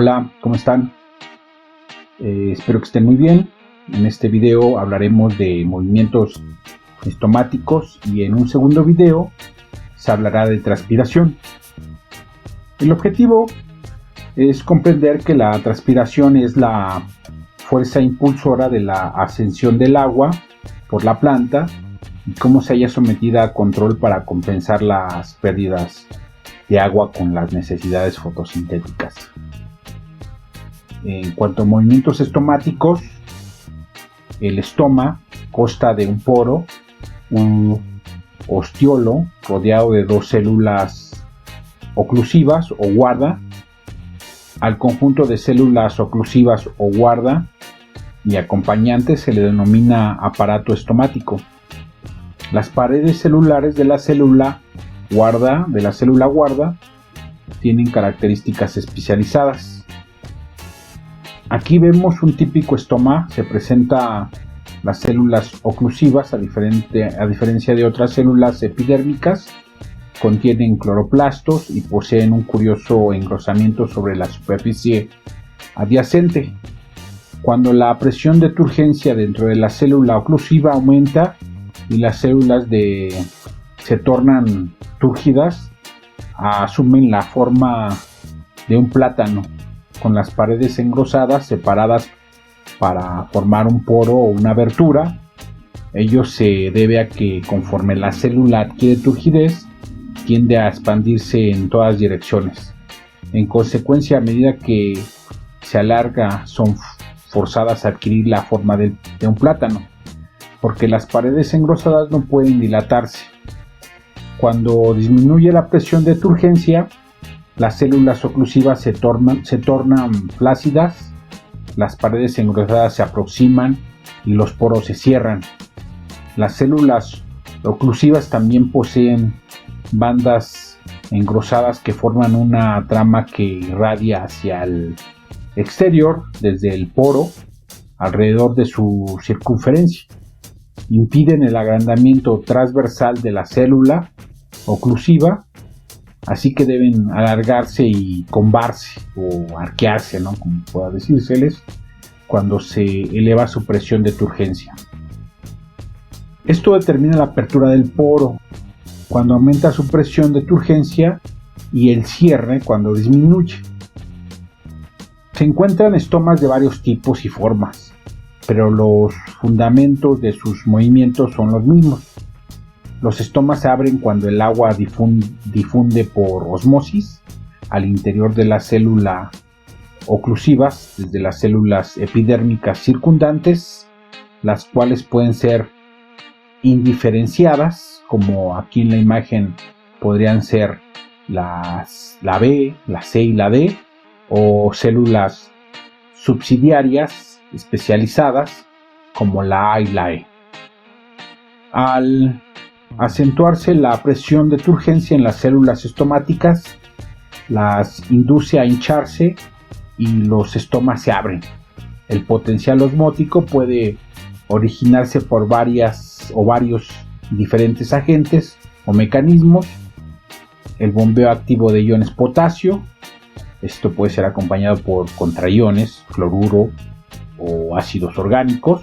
Hola, ¿cómo están? Espero que estén muy bien. En este video hablaremos de movimientos estomáticos y en un segundo video se hablará de transpiración. El objetivo es comprender que la transpiración es la fuerza impulsora de la ascensión del agua por la planta y cómo se halla sometida a control para compensar las pérdidas de agua con las necesidades fotosintéticas. En cuanto a movimientos estomáticos, el estoma consta de un poro, un ostiolo rodeado de dos células oclusivas o guarda. Al conjunto de células oclusivas o guarda y acompañantes se le denomina aparato estomático. Las paredes celulares de la célula guarda tienen características especializadas. Aquí vemos un típico estoma. Se presenta las células oclusivas, a diferencia de otras células epidérmicas, contienen cloroplastos y poseen un curioso engrosamiento sobre la superficie adyacente. Cuando la presión de turgencia dentro de la célula oclusiva aumenta y las células se tornan túrgidas, asumen la forma de un plátano, con las paredes engrosadas separadas para formar un poro o una abertura. Ello se debe a que conforme la célula adquiere turgidez, tiende a expandirse en todas direcciones. En consecuencia, a medida que se alarga, son forzadas a adquirir la forma de un plátano, porque las paredes engrosadas no pueden dilatarse. Cuando disminuye la presión de turgencia, las células oclusivas se tornan flácidas, las paredes engrosadas se aproximan y los poros se cierran. Las células oclusivas también poseen bandas engrosadas que forman una trama que irradia hacia el exterior desde el poro alrededor de su circunferencia. Impiden el agrandamiento transversal de la célula oclusiva, así que deben alargarse y combarse o arquearse, ¿no?, como pueda decírseles, cuando se eleva su presión de turgencia. Esto determina la apertura del poro cuando aumenta su presión de turgencia y el cierre cuando disminuye. Se encuentran estomas de varios tipos y formas, pero los fundamentos de sus movimientos son los mismos. Los estomas se abren cuando el agua difunde por osmosis al interior de la célula oclusivas, desde las células epidérmicas circundantes, las cuales pueden ser indiferenciadas, como aquí en la imagen podrían ser la B, la C y la D, o células subsidiarias especializadas, como la A y la E. Al acentuarse la presión de turgencia en las células estomáticas, las induce a hincharse y los estomas se abren. El potencial osmótico puede originarse por varios diferentes agentes o mecanismos. El bombeo activo de iones potasio, esto puede ser acompañado por contraiones, cloruro o ácidos orgánicos.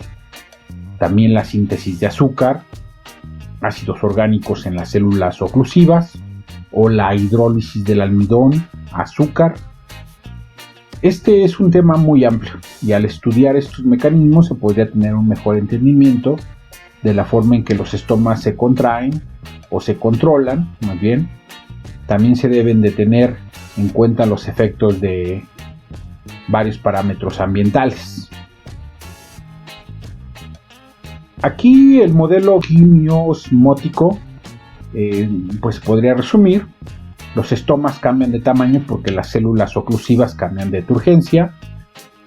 También la síntesis de azúcar, ácidos orgánicos en las células oclusivas, o la hidrólisis del almidón, azúcar. Este es un tema muy amplio y al estudiar estos mecanismos se podría tener un mejor entendimiento de la forma en que los estomas se contraen o se controlan, más bien. También se deben de tener en cuenta los efectos de varios parámetros ambientales. Aquí el modelo quimio-osmótico pues podría resumir: los estomas cambian de tamaño porque las células oclusivas cambian de turgencia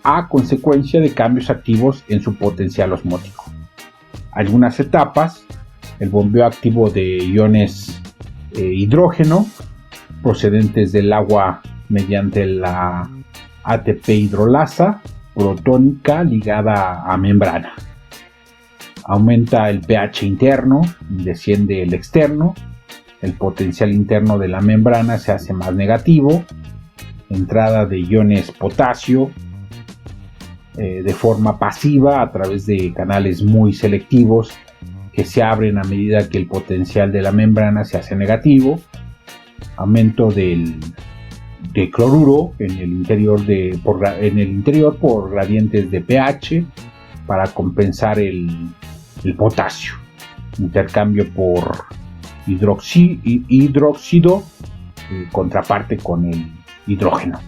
a consecuencia de cambios activos en su potencial osmótico. Algunas etapas: el bombeo activo de iones hidrógeno procedentes del agua mediante la ATP hidrolasa protónica ligada a membrana. Aumenta el pH interno y desciende el externo. El potencial interno de la membrana se hace más negativo. entrada de iones potasio de forma pasiva a través de canales muy selectivos que se abren a medida que el potencial de la membrana se hace negativo, aumento de cloruro en el interior por gradientes de pH para compensar el potasio, intercambio por hidróxido, contraparte con el hidrógeno,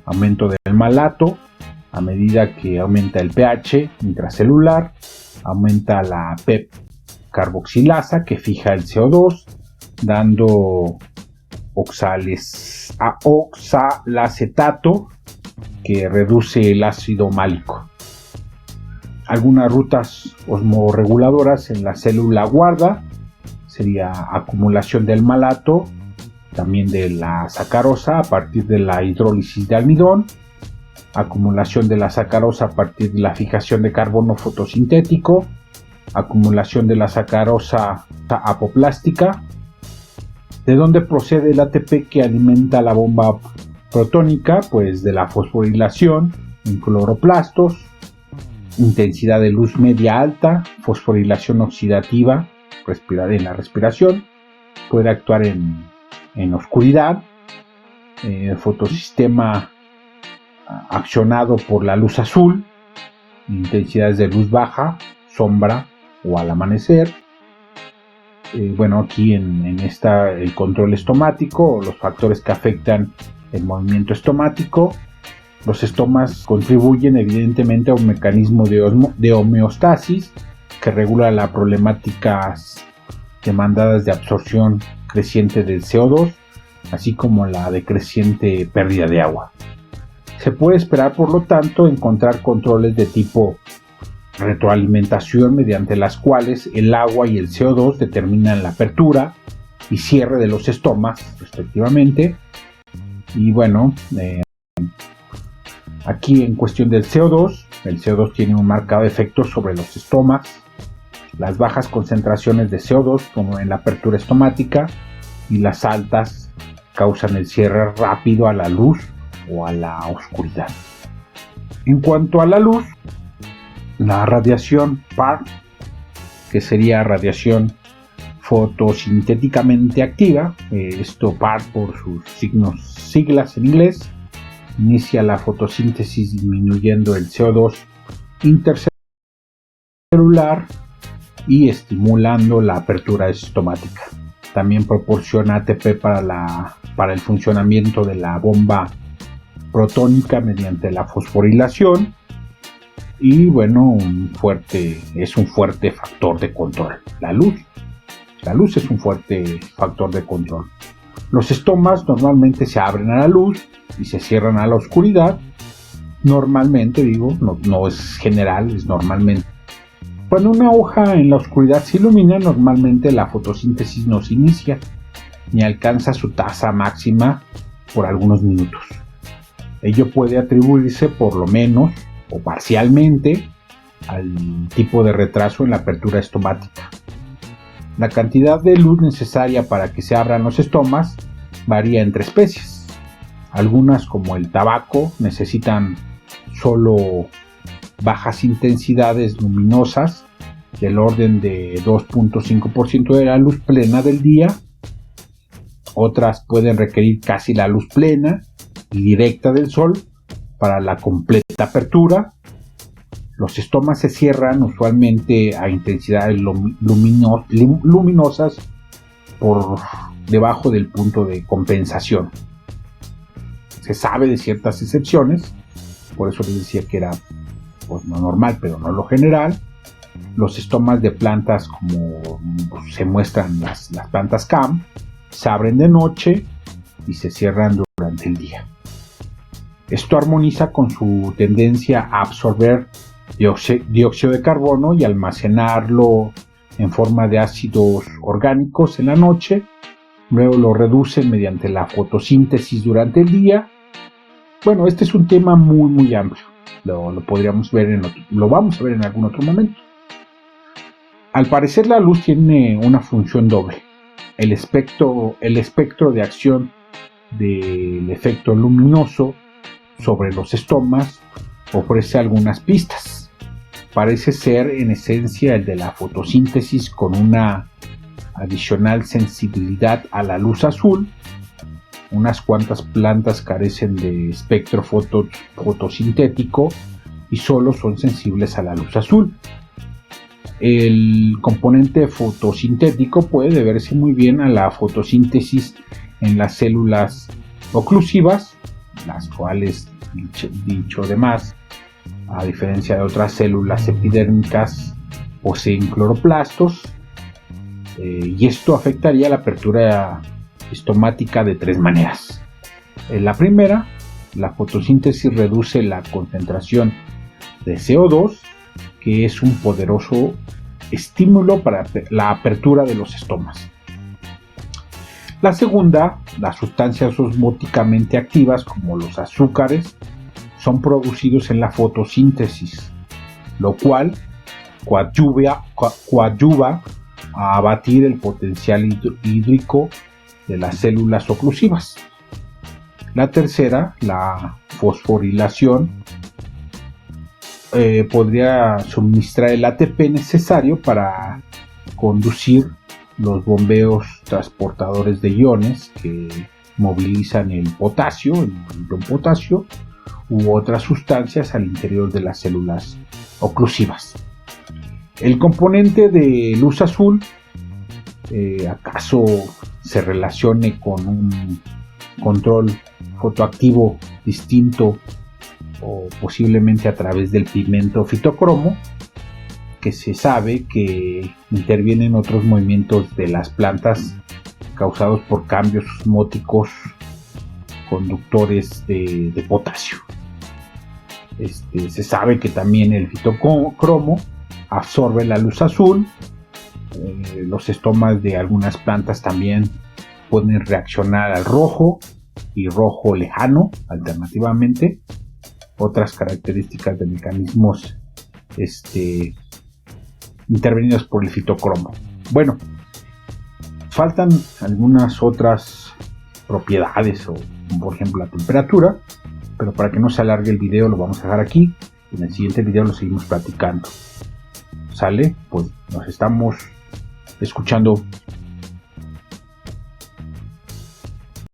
aumento del malato a medida que aumenta el pH intracelular, aumenta la PEP carboxilasa que fija el CO2, dando oxalacetato que reduce el ácido málico. Algunas rutas osmorreguladoras en la célula guarda sería acumulación del malato, también de la sacarosa a partir de la hidrólisis de almidón, acumulación de la sacarosa a partir de la fijación de carbono fotosintético, acumulación de la sacarosa apoplástica. ¿De dónde procede el ATP que alimenta la bomba protónica? Pues de la fosforilación en cloroplastos, intensidad de luz media alta, fosforilación oxidativa en la respiración, puede actuar en oscuridad, fotosistema accionado por la luz azul, intensidades de luz baja, sombra o al amanecer. Aquí en esta el control estomático, los factores que afectan el movimiento estomático. Los estomas contribuyen evidentemente a un mecanismo de homeostasis que regula las problemáticas demandadas de absorción creciente del CO2, así como la decreciente pérdida de agua. Se puede esperar, por lo tanto, encontrar controles de tipo retroalimentación mediante las cuales el agua y el CO2 determinan la apertura y cierre de los estomas, respectivamente. Y aquí en cuestión del CO2, el CO2 tiene un marcado efecto sobre los estomas. Las bajas concentraciones de CO2 promueven la apertura estomática y las altas causan el cierre rápido a la luz o a la oscuridad. En cuanto a la luz, la radiación PAR, que sería radiación fotosintéticamente activa, esto PAR por sus siglas en inglés, inicia la fotosíntesis disminuyendo el CO2 intercelular y estimulando la apertura estomática. También proporciona ATP para el funcionamiento de la bomba protónica mediante la fosforilación y es un fuerte factor de control. La luz es un fuerte factor de control. Los estomas normalmente se abren a la luz y se cierran a la oscuridad. Normalmente, no es general, es normalmente. Cuando una hoja en la oscuridad se ilumina, normalmente la fotosíntesis no se inicia ni alcanza su tasa máxima por algunos minutos. Ello puede atribuirse por lo menos o parcialmente al tipo de retraso en la apertura estomática. La cantidad de luz necesaria para que se abran los estomas varía entre especies. Algunas, como el tabaco, necesitan solo bajas intensidades luminosas del orden de 2.5% de la luz plena del día. Otras pueden requerir casi la luz plena y directa del sol para la completa apertura. Los estomas se cierran usualmente a intensidades luminosas por debajo del punto de compensación. Se sabe de ciertas excepciones, por eso les decía que era no normal, pero no lo general. Los estomas de plantas, como se muestran las plantas CAM, se abren de noche y se cierran durante el día. Esto armoniza con su tendencia a absorber dióxido de carbono y almacenarlo en forma de ácidos orgánicos en la noche. Luego lo reducen mediante la fotosíntesis durante el día. Este es un tema muy muy amplio. Lo vamos a ver en algún otro momento. Al parecer, la luz tiene una función doble. El espectro de acción del efecto luminoso sobre los estomas ofrece algunas pistas. Parece ser en esencia el de la fotosíntesis con una adicional sensibilidad a la luz azul. Unas cuantas plantas carecen de espectro fotosintético y solo son sensibles a la luz azul. El componente fotosintético puede deberse muy bien a la fotosíntesis en las células oclusivas, las cuales, dicho de más, a diferencia de otras células epidérmicas, poseen cloroplastos, y esto afectaría la apertura estomática de tres maneras. La primera, la fotosíntesis reduce la concentración de CO2, que es un poderoso estímulo para la apertura de los estomas. La segunda, las sustancias osmóticamente activas como los azúcares son producidos en la fotosíntesis, lo cual coadyuva a abatir el potencial hídrico de las células oclusivas. La tercera, la fosforilación, podría suministrar el ATP necesario para conducir los bombeos transportadores de iones que movilizan el potasio, el potasio u otras sustancias al interior de las células oclusivas. El componente de luz azul acaso se relacione con un control fotoactivo distinto o posiblemente a través del pigmento fitocromo, que se sabe que interviene en otros movimientos de las plantas causados por cambios osmóticos conductores de potasio. Se sabe que también el fitocromo absorbe la luz azul. Los estomas de algunas plantas también pueden reaccionar al rojo y rojo lejano, alternativamente. Otras características de mecanismos intervenidos por el fitocromo. Bueno, faltan algunas otras propiedades, o por ejemplo la temperatura, pero para que no se alargue el video lo vamos a dejar aquí. En el siguiente video lo seguimos platicando. ¿Sale? Pues nos estamos escuchando